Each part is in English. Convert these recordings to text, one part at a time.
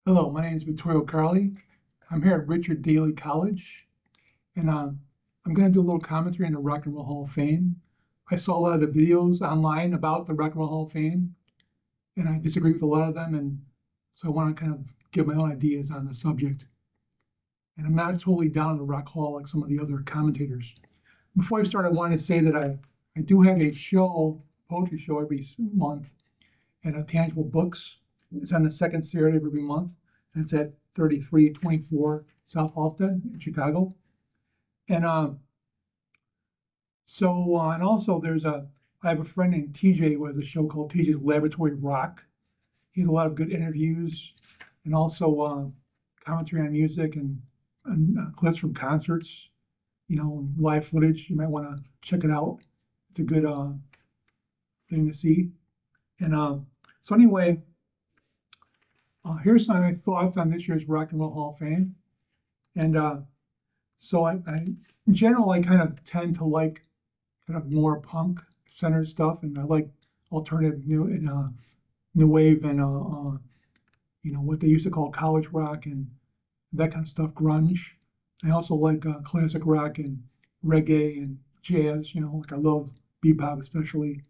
Hello, my name is Vittorio Carli. I'm here at Richard Daley College, and I'm going to do a little commentary on the Rock and Roll Hall of Fame. I saw a lot of the videos online about the Rock and Roll Hall of Fame, and I disagree with a lot of them, and so I want to kind of give my own ideas on the subject. And I'm not totally down on the Rock Hall like some of the other commentators. Before I start, I want to say that I do have a show, poetry show every month at Tangible Books. It's on the second Saturday of every month, and it's at 3324 South Halsted in Chicago. And and also I have a friend named TJ who has a show called TJ's Laboratory of Rock. He has a lot of good interviews and also commentary on music and clips from concerts, and live footage. You might want to check it out. It's a good thing to see. And so anyway, here's some of my thoughts on this year's Rock and Roll Hall of Fame. And so in general, I kind of tend to like kind of more punk-centered stuff, and I like alternative new wave and what they used to call college rock and that kind of stuff, grunge. I also like classic rock and reggae and jazz. Like I love bebop especially,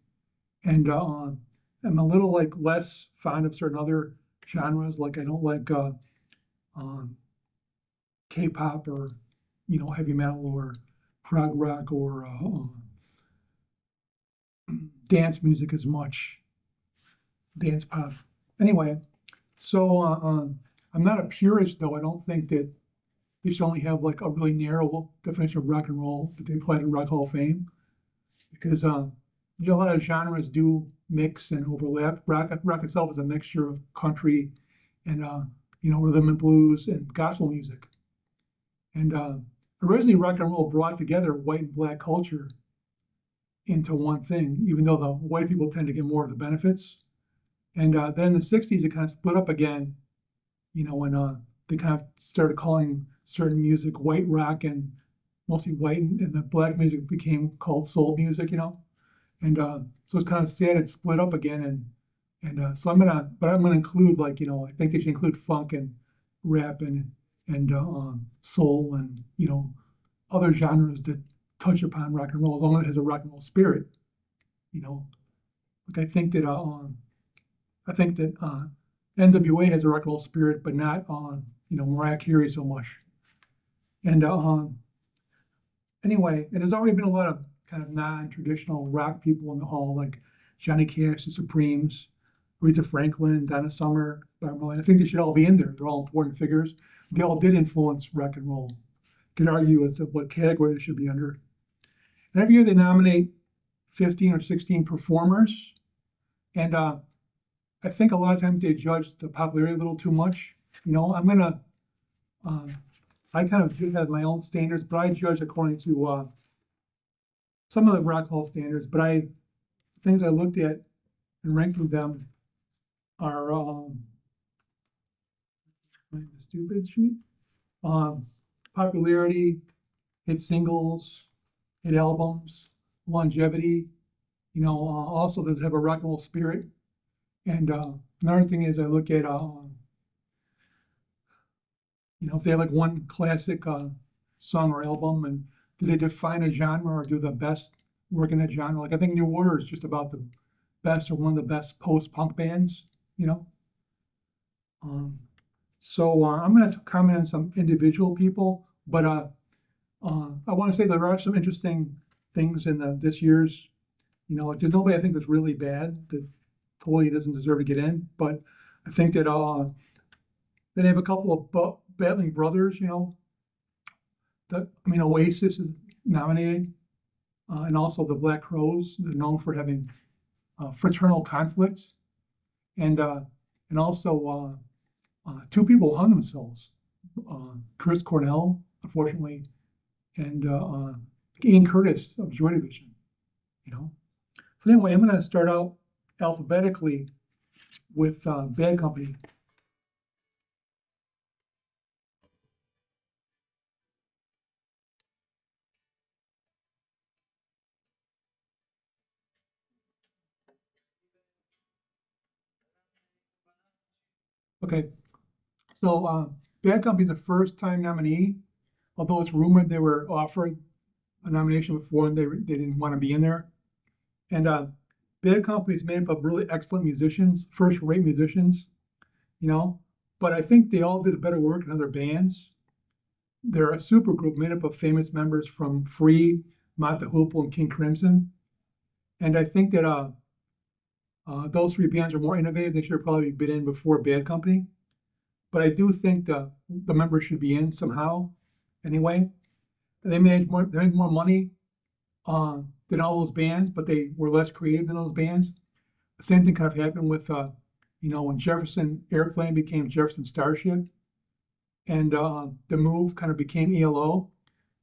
and I'm a little like less fond of certain other genres. Like I don't like um, K-pop or heavy metal or prog rock or dance music as much, dance pop. Anyway, so I'm not a purist though. I don't think that they should only have like a really narrow definition of rock and roll that they apply to Rock Hall of Fame because a lot of genres do mix and overlap. Rock itself is a mixture of country and rhythm and blues and gospel music. And originally, rock and roll brought together white and black culture into one thing, even though the white people tend to get more of the benefits. And then in the 60s, it kind of split up again, when they kind of started calling certain music white rock and mostly white, and the black music became called soul music, And so it's kind of sad it split up again. So I'm gonna include like, I think they should include funk and rap and soul and other genres that touch upon rock and roll as long as it has a rock and roll spirit. Like I think that NWA has a rock and roll spirit, but not on Mariah Carey so much. And anyway, and there's already been a lot of kind of non-traditional rock people in the hall, like Johnny Cash, the Supremes, Aretha Franklin, Donna Summer, Bob Marley. I think they should all be in there. They're all important figures. They all did influence rock and roll. Could argue as to what category they should be under. And every year they nominate 15 or 16 performers. And I think a lot of times they judge the popularity a little too much. I kind of have my own standards, but I judge according to some of the Rock Hall standards. But things I looked at and ranking them are the stupid sheet. Popularity, hit singles, hit albums, longevity. Also does it have a rock and roll spirit? And another thing is I look at if they have like one classic song or album, and do they define a genre or do the best work in that genre? Like I think New Order is just about the best or one of the best post-punk bands. You know. So I'm going to comment on some individual people, but I want to say there are some interesting things in this year's. Like there's nobody I think that's really bad that totally doesn't deserve to get in, but I think that they have a couple of battling brothers. Oasis is nominated, and also the Black Crowes. They're known for having fraternal conflicts, and also two people hung themselves. Chris Cornell, unfortunately, and Ian Curtis of Joy Division. So anyway, I'm going to start out alphabetically with Bad Company. Okay, So Bad Company's the first time nominee, although it's rumored they were offered a nomination before and they didn't want to be in there. And Bad Company is made up of really excellent musicians, first-rate musicians, you know. But I think they all did better work in other bands. They're a super group made up of famous members from Free, Mott the Hoople, and King Crimson. And I think that those three bands are more innovative. They should have probably been in before Bad Company. But I do think the members should be in somehow anyway. They made more money than all those bands, but they were less creative than those bands. The same thing kind of happened with when Jefferson Airplane became Jefferson Starship, and the Move kind of became ELO.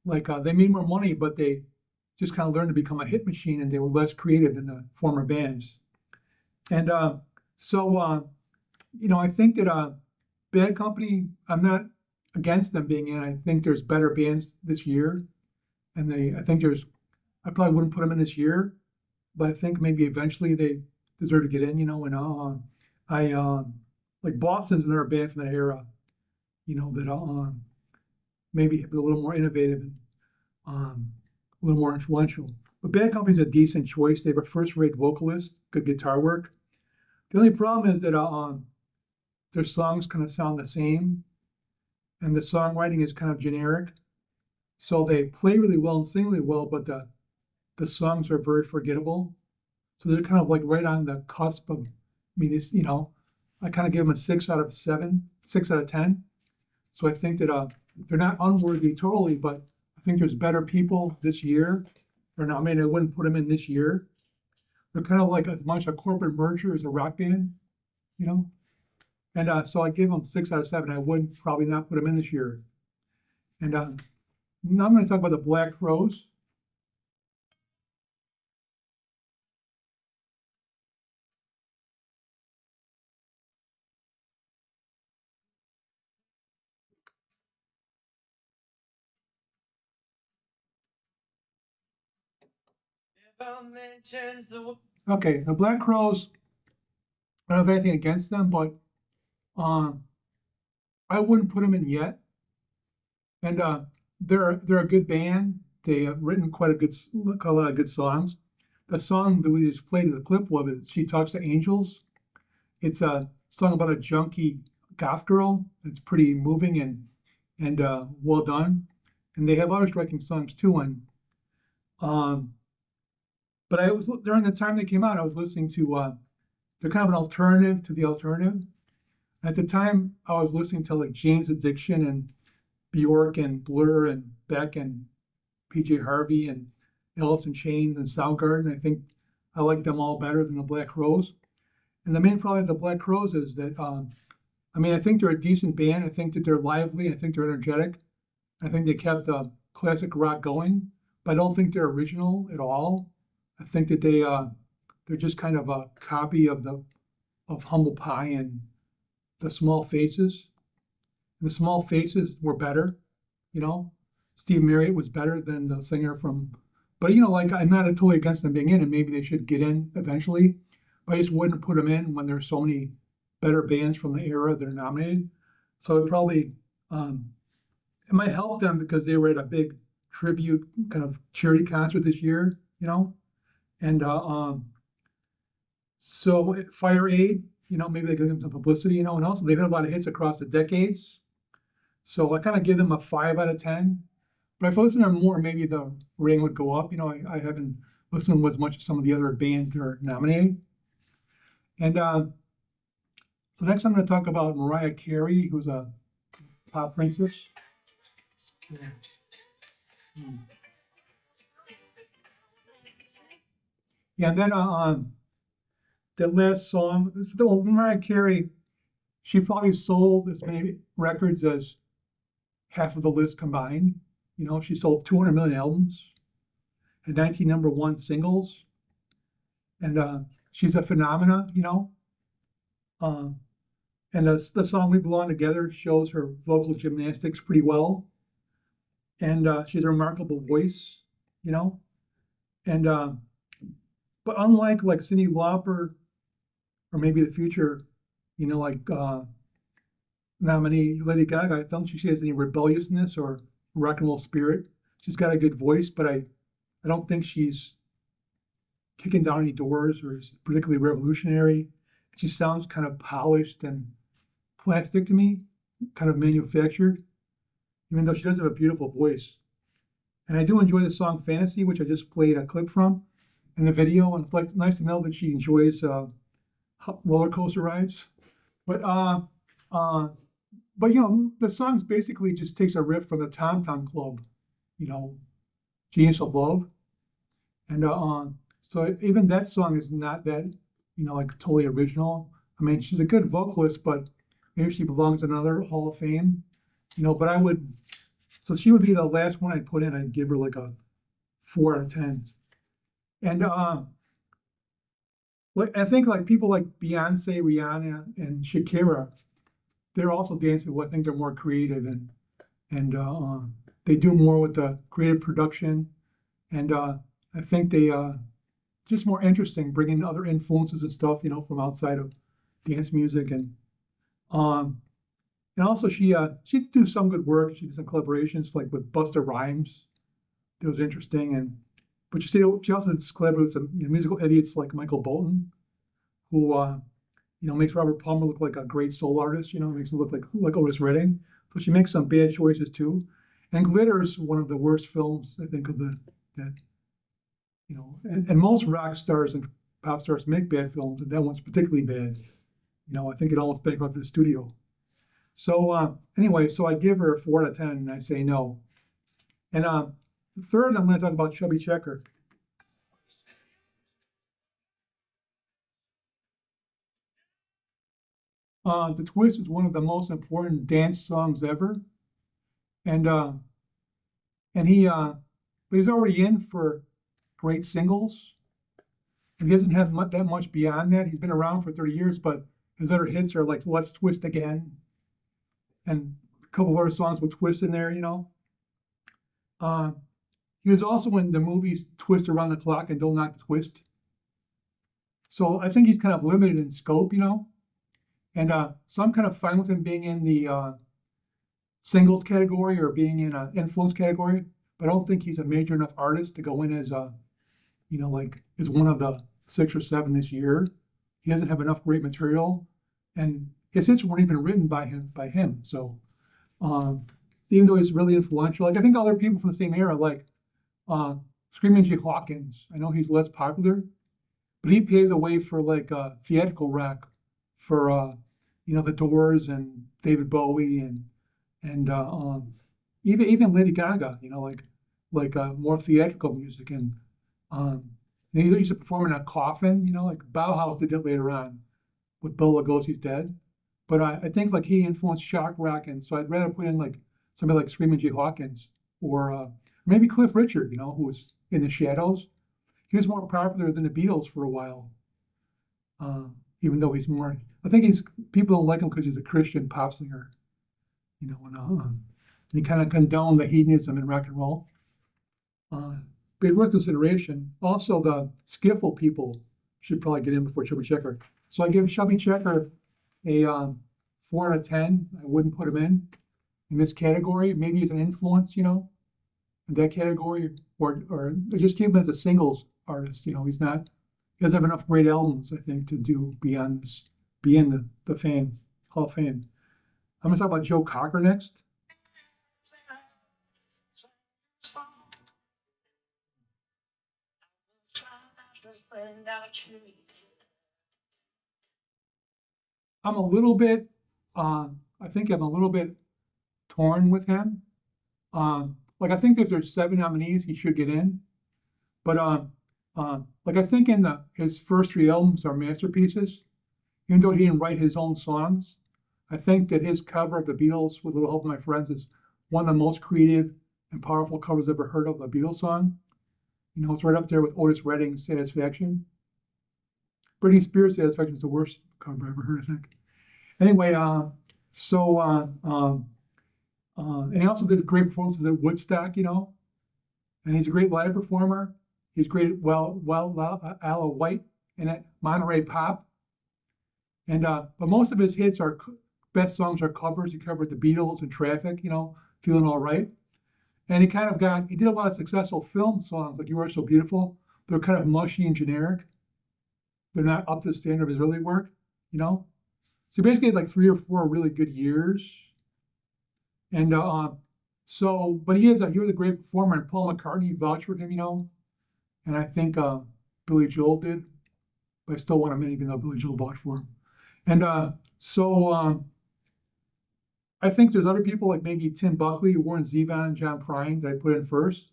Like they made more money, but they just kind of learned to become a hit machine, and they were less creative than the former bands. And I think that Bad Company, I'm not against them being in. I think there's better bands this year, and I probably wouldn't put them in this year, but I think maybe eventually they deserve to get in. Like Boston's another band from that era, that maybe a little more innovative and a little more influential. But Bad Company's a decent choice. They have a first-rate vocalist, good guitar work. The only problem is that their songs kind of sound the same, and the songwriting is kind of generic. So they play really well and sing really well, but the songs are very forgettable. So they're kind of like right on the cusp of, I kind of give them a 6 out of 7, 6 out of 10. So I think that they're not unworthy totally, but I think there's better people this year. Or no, I wouldn't put them in this year. They're kind of like as much a corporate merger as a rock band, you know? And so I give them 6 out of 7. I would probably not put them in this year. And now I'm going to talk about the Black Crowes. Okay, the Black Crowes, I don't have anything against them, but um, I wouldn't put them in yet. And they're a good band. They have written quite a lot of good songs. The song that we just played in the clip of it, "She Talks to Angels." It's a song about a junkie goth girl. It's pretty moving and well done. And they have other striking songs too. And um, but I was during the time they came out, I was listening to they're kind of an alternative to the alternative. At the time, I was listening to like Jane's Addiction and Bjork and Blur and Beck and PJ Harvey and Alice in Chains and Soundgarden. I think I like them all better than the Black Crowes. And the main problem with the Black Crowes is that I think they're a decent band. I think that they're lively. I think they're energetic. I think they kept classic rock going, but I don't think they're original at all. I think that they're just kind of a copy of Humble Pie and the Small Faces. And the Small Faces were better, you know. Steve Marriott was better than the singer from, but like I'm not totally against them being in, and maybe they should get in eventually. But I just wouldn't put them in when there's so many better bands from the era that are nominated. So it probably it might help them because they were at a big tribute kind of charity concert this year, and so Fire Aid, maybe they give them some publicity, and also they've had a lot of hits across the decades. So I kind of give them a 5 out of 10. But if I listen to them more, maybe the rating would go up. I haven't listened to as much as some of the other bands that are nominated. And so next I'm going to talk about Mariah Carey, who's a pop princess. Yeah, and then the last song, well, Mariah Carey, she probably sold as many records as half of the list combined. She sold 200 million albums, had 19 number one singles, and she's a phenomena, Uh, and the song "We Belong Together" shows her vocal gymnastics pretty well, and she has a remarkable voice, and but unlike like Cyndi Lauper or maybe the future, like nominee, Lady Gaga, I don't think she has any rebelliousness or rock and roll spirit. She's got a good voice, but I don't think she's kicking down any doors or is particularly revolutionary. She sounds kind of polished and plastic to me, kind of manufactured, even though she does have a beautiful voice. And I do enjoy the song Fantasy, which I just played a clip from in the video. And it's like nice to know that she enjoys roller coaster rides. But uh, but the song basically just takes a riff from the Tom Tom Club, you know, Genius of Love. And so even that song is not that, like totally original. I mean, she's a good vocalist, but maybe she belongs in another Hall of Fame, but so she would be the last one I'd put in. I'd give her like a 4 out of 10. And like I think like people like Beyonce, Rihanna, and Shakira, they're also dancing. Well, I think they're more creative and they do more with the creative production, and I think they just more interesting, bringing other influences and stuff, from outside of dance music, um, and also she did do some good work. She did some collaborations like with Busta Rhymes. That was interesting, but she also did collaborate with some musical idiots like Michael Bolton, who makes Robert Palmer look like a great soul artist. Makes him look like Otis Redding. So she makes some bad choices too. And Glitter is one of the worst films I think of that and most rock stars and pop stars make bad films, and that one's particularly bad. I think it almost bankrupted the studio. So anyway, so I give her a 4 out of 10, and I say no. And third, I'm going to talk about Chubby Checker. The Twist is one of the most important dance songs ever, and he's already in for great singles. And he doesn't have that much beyond that. He's been around for 30 years, but his other hits are like "Let's Twist Again" and a couple of other songs with twist in there. He was also in the movies Twist Around the Clock and Don't Knock the Twist. So I think he's kind of limited in scope, And so I'm kind of fine with him being in the singles category or being in an influence category, but I don't think he's a major enough artist to go in as like as one of the 6 or 7 this year. He doesn't have enough great material, and his hits weren't even written by him. So even though he's really influential, like I think other people from the same era, like Screaming Jay Hawkins, I know he's less popular, but he paved the way for like theatrical rock for the Doors and David Bowie and even Lady Gaga, like more theatrical music. And he used to perform in a coffin, like Bauhaus did it later on with Bela Lugosi's Dead. But I think like he influenced shock rock, and so I'd rather put in like somebody like Screaming Jay Hawkins or maybe Cliff Richard, who was in the Shadows. He was more popular than the Beatles for a while, even though he's more. I think people don't like him because he's a Christian pop singer, and he kind of condoned the hedonism in rock and roll. But worth consideration. Also, the skiffle people should probably get in before Chubby Checker. So I give Chubby Checker a 4 out of 10. I wouldn't put him in this category. Maybe he's an influence, in that category, or just keep him as a singles artist. He doesn't have enough great albums, I think, to do beyond this, be in the fame, Hall of Fame. I'm going to talk about Joe Cocker next. I'm a little bit, I think I'm a little bit torn with him. Like I think if there's 7 nominees, he should get in. But like I think his first 3 albums are masterpieces. Even though he didn't write his own songs, I think that his cover of the Beatles with a little help of my friends is one of the most creative and powerful covers I've ever heard of a Beatles song. It's right up there with Otis Redding's Satisfaction. Britney Spears' Satisfaction is the worst cover I've ever heard, I think. Anyway, and he also did great performances at Woodstock, and he's a great live performer. He's great at Isle of Wight and at Monterey Pop. And but most of his hits are best songs are covers. He covered the Beatles and Traffic, Feeling All Right. And he did a lot of successful film songs like You Are So Beautiful. They're kind of mushy and generic. They're not up to the standard of his early work, you know? So basically like 3 or 4 really good years. And but he was a great performer, and Paul McCartney vouched for him, and I think Billy Joel did, but I still want him in even though Billy Joel vouched for him. And I think there's other people like maybe Tim Buckley, Warren Zevon, John Prine that I put in first,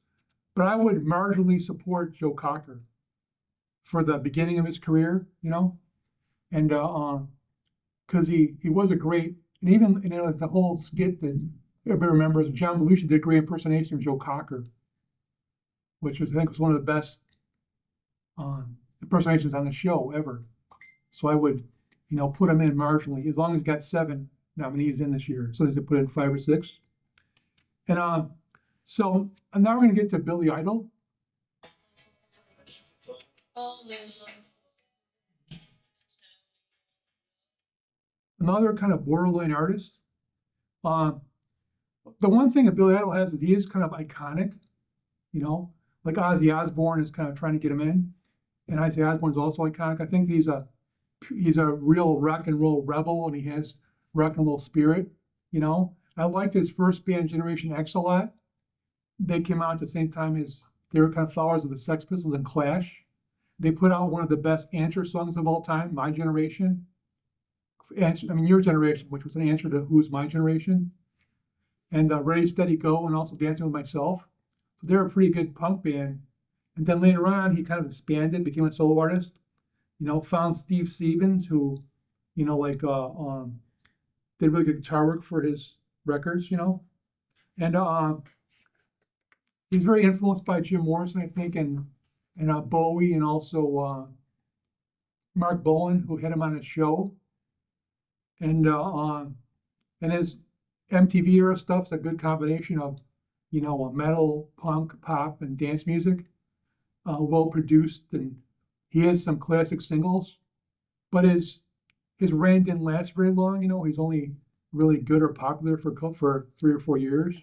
but I would marginally support Joe Cocker for the beginning of his career, and because he was a great, and even the whole skit that everybody remembers, John Belushi did a great impersonation of Joe Cocker, which I think was one of the best impersonations on the show ever. So I would, put him in marginally, as long as he got 7 nominees in this year. So they put in 5 or 6. And so and now we're going to get to Billy Idol. Another kind of borderline artist. The one thing that Billy Idol has is he is kind of iconic, like Ozzy Osbourne is kind of trying to get him in, and Ozzy Osbourne is also iconic. I think he's a real rock and roll rebel, and he has rock and roll spirit. I liked his first band, Generation X, a lot. They came out at the same time as they were kind of followers of the Sex Pistols and Clash. They put out one of the best answer songs of all time, My Generation. Your Generation, which was an answer to Who's My Generation, and Ready, Steady, Go, and also Dancing with Myself. So they're a pretty good punk band. And then later on, he kind of expanded, became a solo artist. Found Steve Stevens, who, did really good guitar work for his records, and he's very influenced by Jim Morrison, I think, and Bowie, and also Mark Bolan, who had him on his show. And his MTV era stuff's a good combination of, metal, punk, pop, and dance music, well produced, and he has some classic singles. But his reign didn't last very long. He's only really good or popular for 3 or 4 years.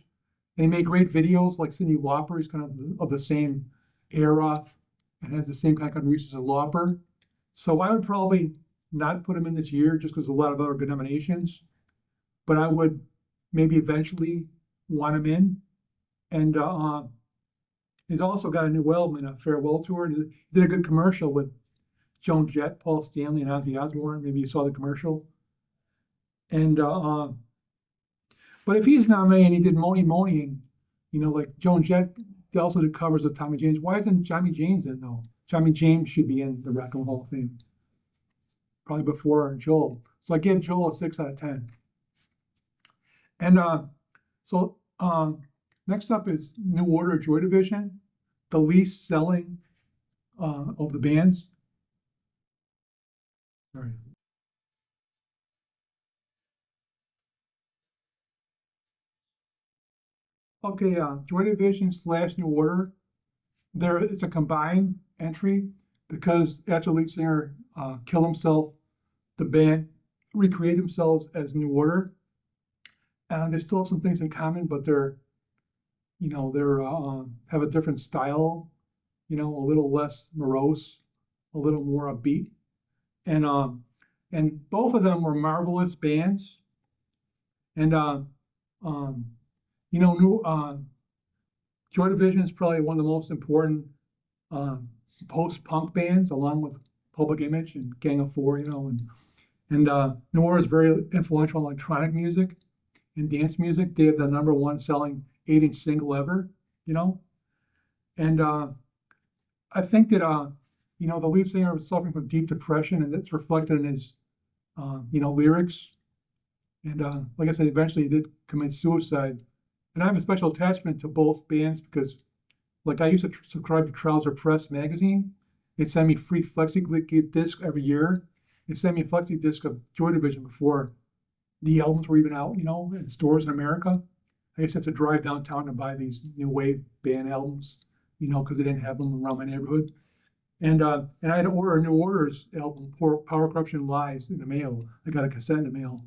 And he made great videos like Cyndi Lauper. He's kind of the same era and has the same kind of contributions as Lauper. So I would probably not put him in this year just because there's a lot of other good nominations. But I would maybe eventually want him in. And he's also got a new album and a farewell tour. And he did a good commercial with Joan Jett, Paul Stanley, and Ozzy Osbourne. Maybe you saw the commercial. And but if he's nominated and he did Moni Moni, and like Joan Jett also did covers of Tommy James, why isn't Tommy James in though? Tommy James should be in the Rock and Roll Hall of Fame, probably before Joel. So I give Joel a 6 out of 10. And next up is New Order, Joy Division, the least selling of the bands. Sorry. Okay, Joy Division / New Order. It's a combined entry because after lead singer killed himself, the band recreated themselves as New Order. And they still have some things in common, but they're have a different style, a little less morose, a little more upbeat. And both of them were marvelous bands. And Joy Division is probably one of the most important post-punk bands, along with Public Image and Gang of Four, and New Order is very influential in electronic music and dance music. They have the #1 selling 8-inch single ever, and I think that the lead singer was suffering from deep depression, and it's reflected in his lyrics. And like I said, eventually he did commit suicide. And I have a special attachment to both bands because, like, I used to subscribe to Trouser Press magazine. They send me free flexi disc every year. They sent me a flexi disc of Joy Division before the albums were even out, in stores in America. I used to have to drive downtown to buy these new wave band albums, because they didn't have them around my neighborhood. And I had to order a New Order's album, Power Corruption Lies, in the mail. I got a cassette in the mail.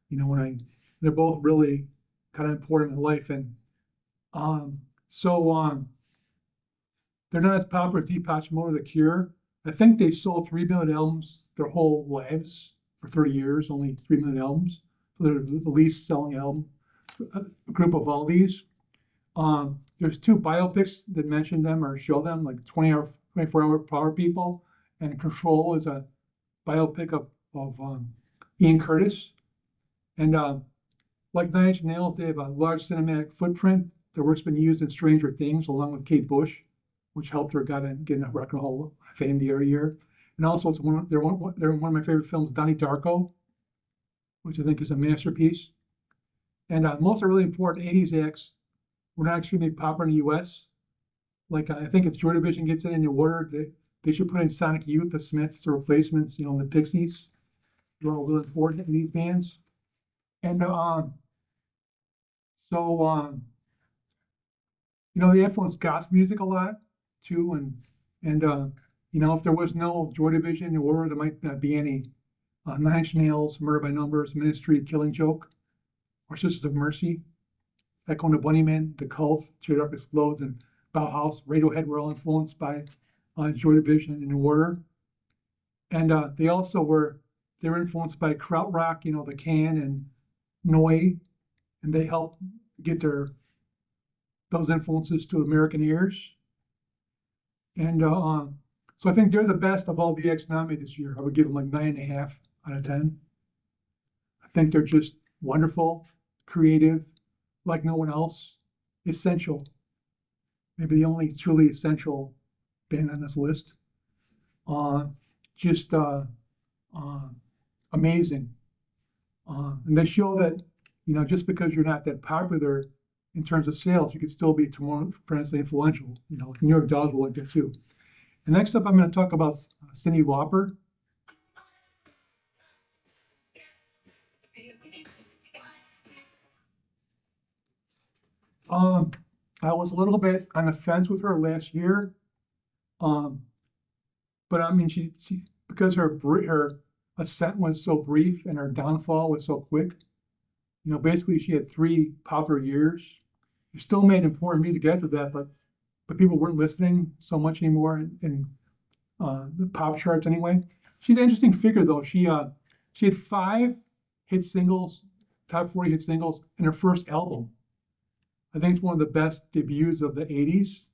they're both really kind of important in life. And um, so they're not as popular as Deepak Mode or The Cure. I think they sold 3 million albums their whole lives for 30 years, only 3 million albums. So they're the least selling album group of all these. There's two biopics that mention them or show them, like 24 Hour Power People, and Control is a biopic of Ian Curtis. And like Nine Inch Nails, they have a large cinematic footprint. Their work's been used in Stranger Things, along with Kate Bush, which helped her get into Rock and Roll Fame the other year. And also, they're one of my favorite films, Donnie Darko, which I think is a masterpiece. And most are really important 80s acts were not extremely popular in the U.S. Like I think if Joy Division gets it in the order, they should put in Sonic Youth, the Smiths, the Replacements, the Pixies. They're all really important in these bands. And they influence goth music a lot too. And if there was no Joy Division in the order, there might not be any Nine Inch Nails, Murder by Numbers, Ministry, Killing Joke, or Sisters of Mercy. Echo and the Bunnymen, The Cult, Tear Up Explodes, and Bauhaus, Radiohead were all influenced by Joy Division in order. And they were influenced by krautrock, the Can and Neu, and they helped get those influences to American ears. And so I think they're the best of all the acts nominated this year. I would give them like 9.5 out of 10. I think they're just wonderful, creative, like no one else, essential. Maybe the only truly essential band on this list. Just amazing. And they show that, just because you're not that popular in terms of sales, you could still be tremendously influential. New York Dolls will like that too. And next up, I'm going to talk about Cyndi Lauper. I was a little bit on the fence with her last year, but I mean, she because her ascent was so brief and her downfall was so quick. Basically, she had 3 popular years. She still made important music after that, but people weren't listening so much anymore in the pop charts anyway. She's an interesting figure though. She had 5 hit singles, top 40 hit singles in her first album. I think it's one of the best debuts of the 80s.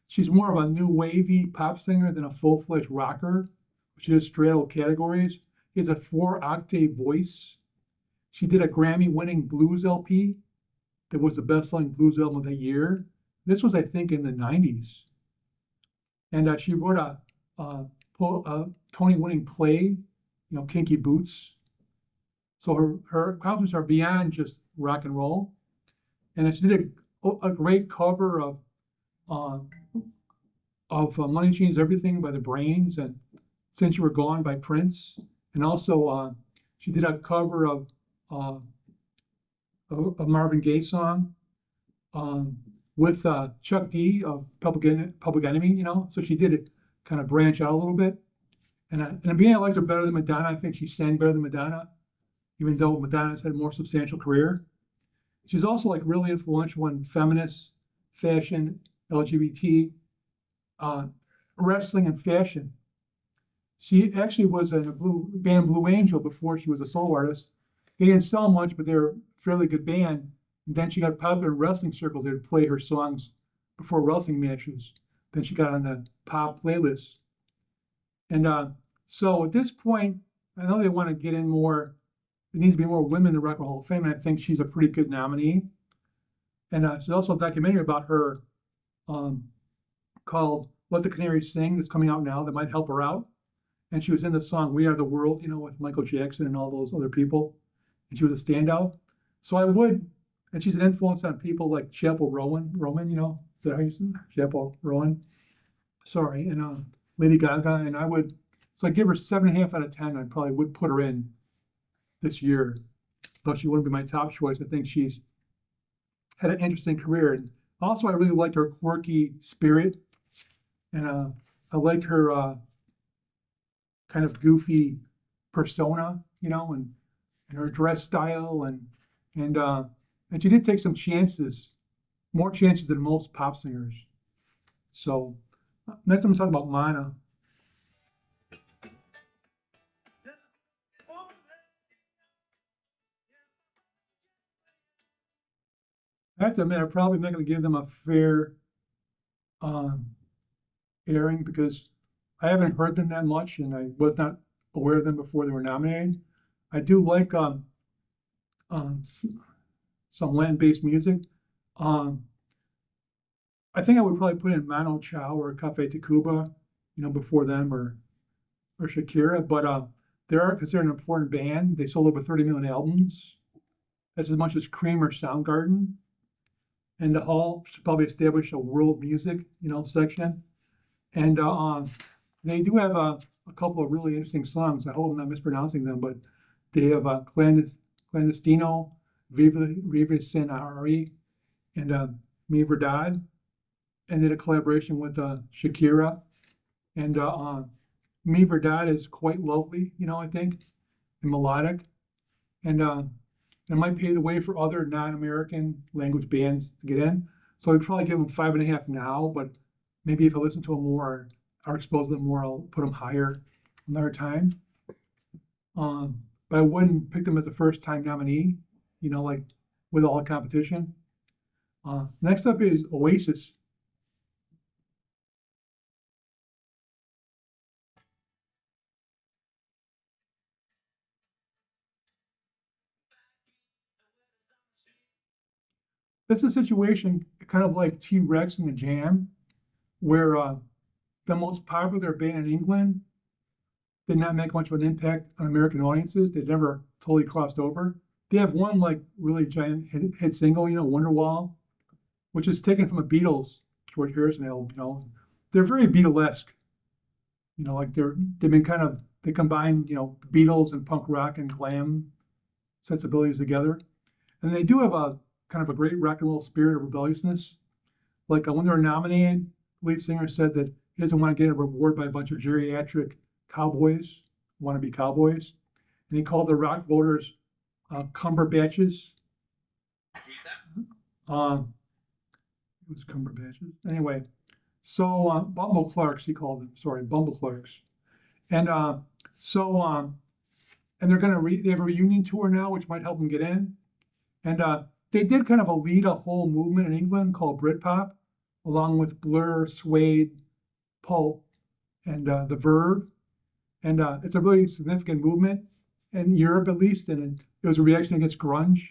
She's more of a new wavy pop singer than a full-fledged rocker, which just straddle categories. She has a 4-octave voice. She did a Grammy-winning blues LP that was the best-selling blues album of the year. This was, I think, in the 90s. And she wrote a Tony-winning play, Kinky Boots. So her accomplishments are beyond just rock and roll. And she did a great cover of Money Changes Everything by the Brains and Since You Were Gone by Prince. And also she did a cover of a Marvin Gaye song with Chuck D of Public Enemy, So she did kind of branch out a little bit. And in the beginning, I liked her better than Madonna. I think she sang better than Madonna, even though Madonna's had a more substantial career. She's also like really influential in feminist, fashion, LGBT, wrestling, and fashion. She actually was in a band Blue Angel before she was a solo artist. They didn't sell much, but they were a fairly good band. And then she got popular in wrestling circles. They would play her songs before wrestling matches. Then she got on the pop playlist. And so at this point, I know they want to get in more. There needs to be more women in the Rock and Roll Hall of Fame, and I think she's a pretty good nominee. And there's also a documentary about her called Let the Canaries Sing that's coming out now that might help her out. And she was in the song We Are the World, with Michael Jackson and all those other people. And she was a standout. So I would, and she's an influence on people like Chappell Rowan, is that how you say it? Chappell Rowan. Sorry, and Lady Gaga. And so I'd give her 7.5 out of 10. I probably would put her in this year, though she wouldn't be my top choice. I think she's had an interesting career. And also, I really like her quirky spirit. And I like her kind of goofy persona, and and her dress style, and she did take some chances, more chances than most pop singers. So next I'm talking about Mana. I have to admit, I'm probably not going to give them a fair um, airing because I haven't heard them that much, and I was not aware of them before they were nominated. I do like um, some land-based music. Um, I think I would probably put in Mano Chao or Cafe Tacuba, before them or Shakira. But they are considered an important band. They sold over 30 million albums. That's as much as Cream or Soundgarden. And the Hall should probably establish a world music, section. And they do have a couple of really interesting songs. I hope I'm not mispronouncing them, but they have Clandestino, Viva Sin Ari, and Mi Verdad, and did a collaboration with Shakira. And Mi Verdad is quite lovely, I think, and melodic. And it might pave the way for other non-American language bands to get in. So I'd probably give them 5.5 now, but maybe if I listen to them more or expose them more, I'll put them higher another time. But I wouldn't pick them as a first-time nominee, like with all the competition. Next up is Oasis. This is a situation kind of like T-Rex and the Jam, where the most popular band in England did not make much of an impact on American audiences. They never totally crossed over. They have one like really giant hit single, Wonderwall, which is taken from a Beatles George Harrison album. They're very Beatlesque. Like they've been they combine, Beatles and punk rock and glam sensibilities together. And they do have a kind of a great rock and roll spirit of rebelliousness. Like when they were nominated, the lead singer said that he doesn't want to get a reward by a bunch of geriatric cowboys, wannabe cowboys. And he called the rock voters Cumberbatches. It was Cumberbatches. Anyway, so Bumble Clarks, he called them. Sorry, Bumble Clarks. And so, and they have a reunion tour now, which might help them get in. And they did kind of lead a whole movement in England called Britpop, along with Blur, Suede, Pulp, and The Verve. And it's a really significant movement in Europe, at least. And it was a reaction against grunge.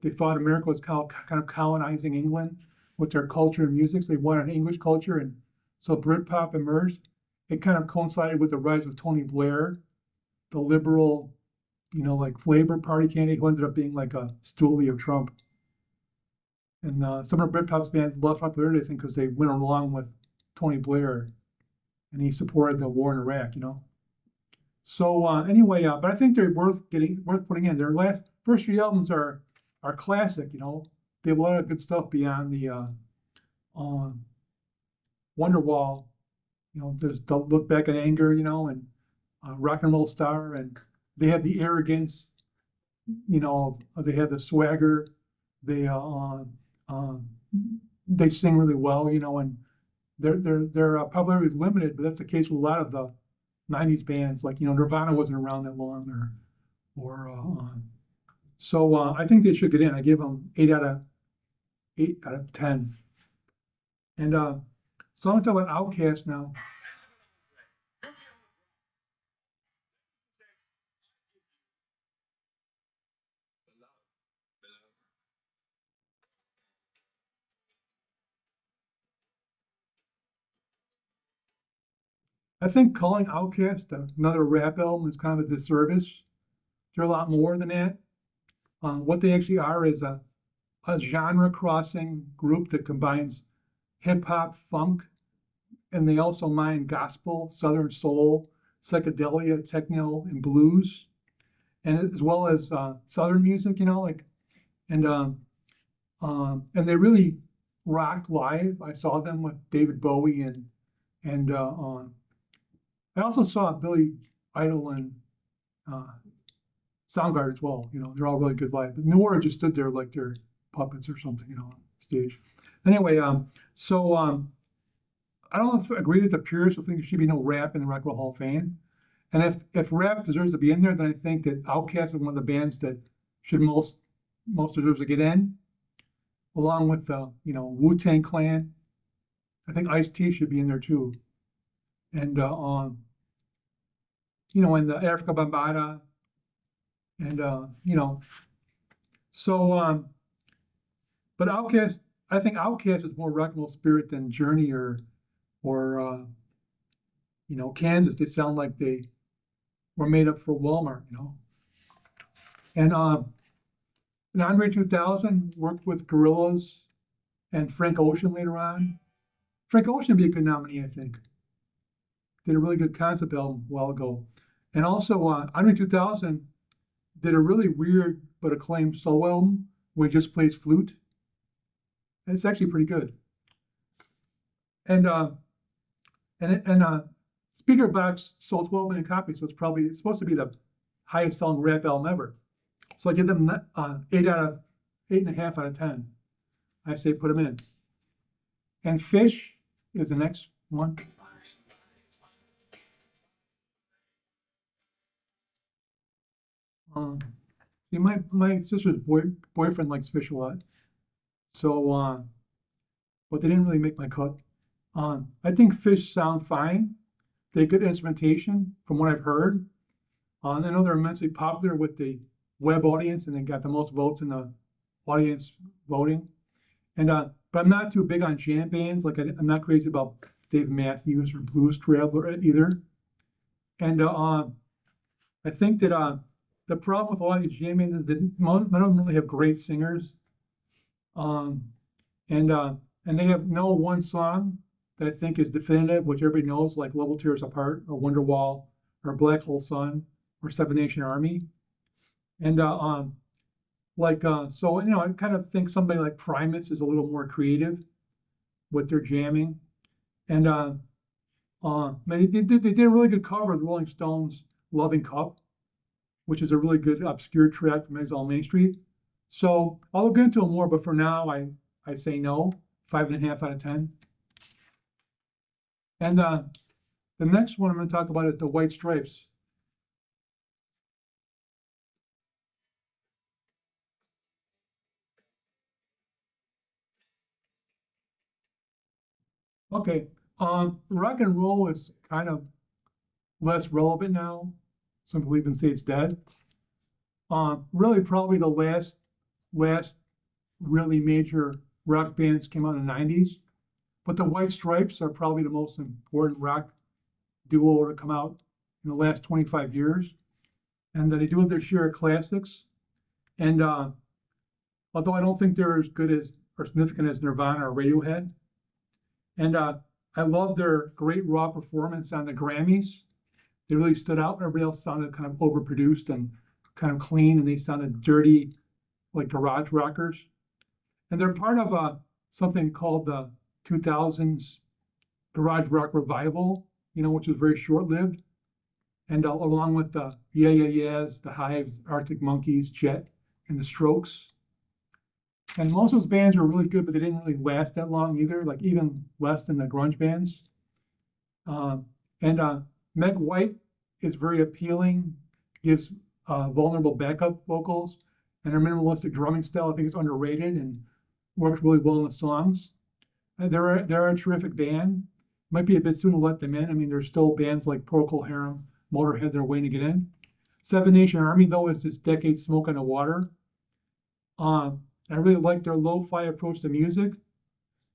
They thought America was kind of colonizing England with their culture and music. So they wanted an English culture. And so Britpop emerged. It kind of coincided with the rise of Tony Blair, the liberal, like Labour Party candidate who ended up being like a stoolie of Trump. And some of the Britpop bands lost popularity, I think, because they went along with Tony Blair, and he supported the war in Iraq. So anyway, but I think they're worth putting in. Their first 3 albums are classic. They have a lot of good stuff beyond the Wonderwall. There's Don't Look Back in Anger. And Rock and Roll Star, and they have the arrogance. They have the swagger. They sing really well. And their popularity is limited, but that's the case with a lot of the '90s bands. Like Nirvana wasn't around that long, so I think they should get in. I give them 8 out of 10. And so I'm talking about Outkast now. I think calling Outkast another rap album is kind of a disservice. They're a lot more than that. What they actually are is a genre-crossing group that combines hip hop, funk, and they also mine gospel, southern soul, psychedelia, techno, and blues, and as well as southern music. And and they really rock live. I saw them with David Bowie and I also saw Billy Idol and uh, Soundgarden as well. They're all really good live. But New Order just stood there like they're puppets or something, on stage. Anyway, so I don't agree that the purists will think there should be no rap in the Rock and Roll Hall of Fame. And if rap deserves to be in there, then I think that Outkast is one of the bands that should most deserves to get in, along with the Wu-Tang Clan. I think Ice-T should be in there too, and and the Africa Bambaataa, and so but Outkast, I think Outkast is more rock and roll spirit than Journey or Kansas. They sound like they were made up for Walmart, And Andre 2000 worked with Gorillaz and Frank Ocean later on. Frank Ocean would be a good nominee, I think. Did a really good concept album a while ago. And also, Andre 2000 did a really weird but acclaimed solo album where he just plays flute. And it's actually pretty good. And Speaker Box sold 12 million copies, so it's supposed to be the highest selling rap album ever. So I give them 8.5 out of 10. I say put them in. And Fish is the next one. See, my sister's boyfriend likes Fish a lot. So, but they didn't really make my cut. I think Fish sound fine. They have good instrumentation from what I've heard. I know they're immensely popular with the web audience, and they got the most votes in the audience voting. And but I'm not too big on jam bands. Like I'm not crazy about Dave Matthews or Blues Traveler either. And I think that the problem with a lot of these jam bands is that none of them really have great singers. And they have no one song that I think is definitive, which everybody knows, like Level Tears Apart or Wonderwall or Black Hole Sun or Seven Nation Army. And so I kind of think somebody like Primus is a little more creative with their jamming. And they did a really good cover of the Rolling Stones' Loving Cup, which is a really good obscure track from Exile on Main Street. So I'll look into it more, but for now I say no, 5.5 out of 10. And the next one I'm going to talk about is the White Stripes. Okay, rock and roll is kind of less relevant now. Some people even say it's dead. Really, probably the last really major rock bands came out in the 90s. But the White Stripes are probably the most important rock duo to come out in the last 25 years. And they do have their share of classics. And although I don't think they're as good as or significant as Nirvana or Radiohead. And I love their great raw performance on the Grammys. They really stood out. Everybody else sounded kind of overproduced and kind of clean, and they sounded dirty, like garage rockers. And they're part of something called the 2000s garage rock revival, which was very short-lived. And along with the Yeah Yeah Yeahs, the Hives, Arctic Monkeys, Jet, and the Strokes. And most of those bands were really good, but they didn't really last that long either, like even less than the grunge bands. Meg White is very appealing, gives vulnerable backup vocals, and her minimalistic drumming style I think is underrated and works really well in the songs. They're a terrific band. Might be a bit soon to let them in. I mean, there's still bands like Procol Harum, Motorhead that are waiting to get in. Seven Nation Army, though, is this decade smoke on the water. I really like their lo-fi approach to music.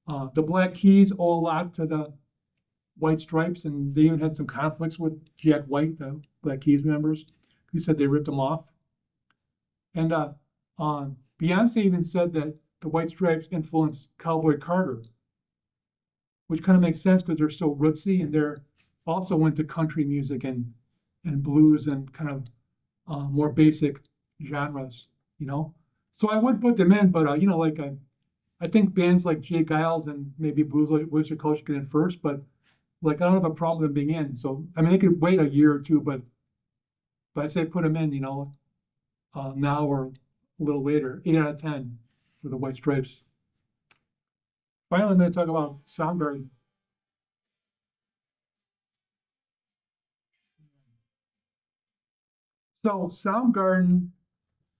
The Black Keys owe a lot to the White Stripes, and they even had some conflicts with Jack White, the Black Keys members, who said they ripped them off. And Beyonce even said that the White Stripes influenced Cowboy Carter, which kind of makes sense because they're so rootsy, and they're also into country music and blues and kind of more basic genres, So I would put them in, but I think bands like Jay Giles and maybe Blues Oyster Cult get in first, but I don't have a problem with them being in. So I mean, they could wait a year or two, but I say put them in, now or a little later. 8 out of 10 for the White Stripes. Finally, I'm going to talk about Soundgarden. So Soundgarden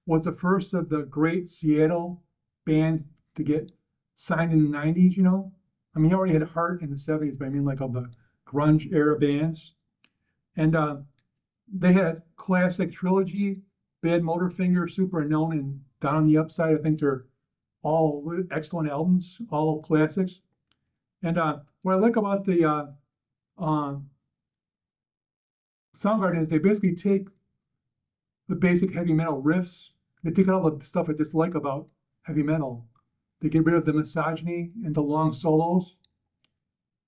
was the first of the great Seattle bands to get signed in the 90s, you know? I mean, he already had Heart in the 70s, but I mean like of the grunge era bands. And they had classic Trilogy, Bad Motorfinger, Super Unknown, and Down on the Upside. I think they're all excellent albums, all classics. And what I like about the Soundgarden is they basically take the basic heavy metal riffs. They take out all the stuff I dislike about heavy metal. They get rid of the misogyny and the long solos,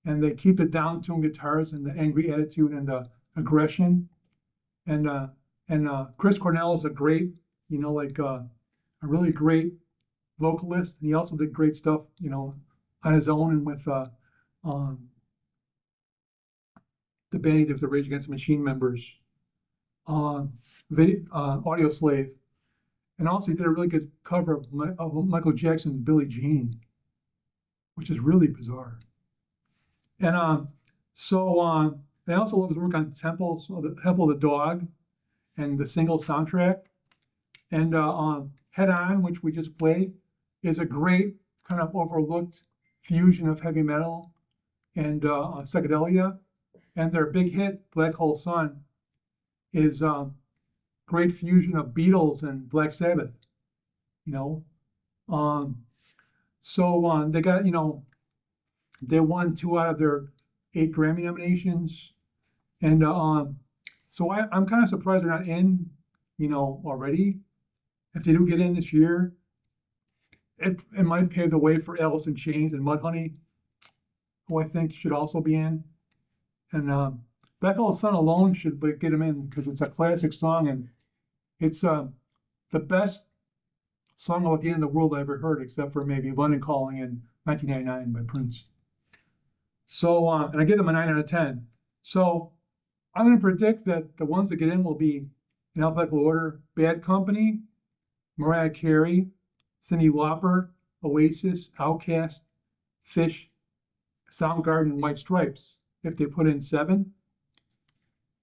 and they keep the down-tuned guitars and the angry attitude and the aggression. And Chris Cornell is a great, you know, like a really great vocalist, and he also did great stuff, you know, on his own and with the band he did with the Rage Against the Machine members, Audio Slave, and also he did a really good cover of Michael Jackson's Billie Jean, which is really bizarre. And I also love his work on Temple of the Dog, and the single soundtrack. And Head On, which we just played, is a great kind of overlooked fusion of heavy metal and psychedelia. And their big hit, Black Hole Sun, is great fusion of Beatles and Black Sabbath, you know. They got, you know, they won 2 out of their 8 Grammy nominations. And so I'm kind of surprised they're not in, you know, already. If they do get in this year, it might pave the way for Alice in Chains and Mudhoney, who I think should also be in. And Black Hole Sun alone should get them in because it's a classic song, and it's the best song about the end of the world I ever heard, except for maybe London Calling in 1999 by Prince. So, and I give them a 9 out of 10. So I'm going to predict that the ones that get in will be, in alphabetical order, Bad Company, Mariah Carey, Cyndi Lauper, Oasis, Outkast, Fish, Soundgarden, and White Stripes, if they put in 7.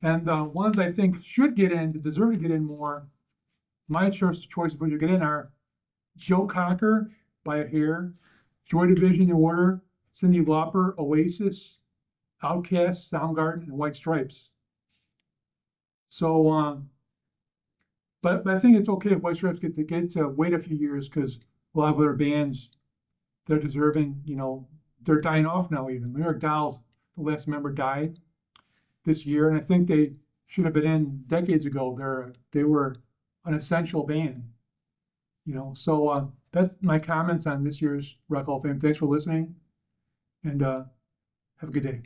And the ones I think should get in, that deserve to get in more, my choices for which to get in are Joe Cocker by a hair, Joy Division in order, Cyndi Lauper, Oasis, Outkast, Soundgarden, and White Stripes. So, but I think it's okay if White Stripes get to wait a few years because a lot of other bands, they're deserving, you know, they're dying off now even. New York Dolls, the last member died this year, and I think they should have been in decades ago. They were an essential band, you know. So that's my comments on this year's Rock Hall of Fame. Thanks for listening, and have a good day.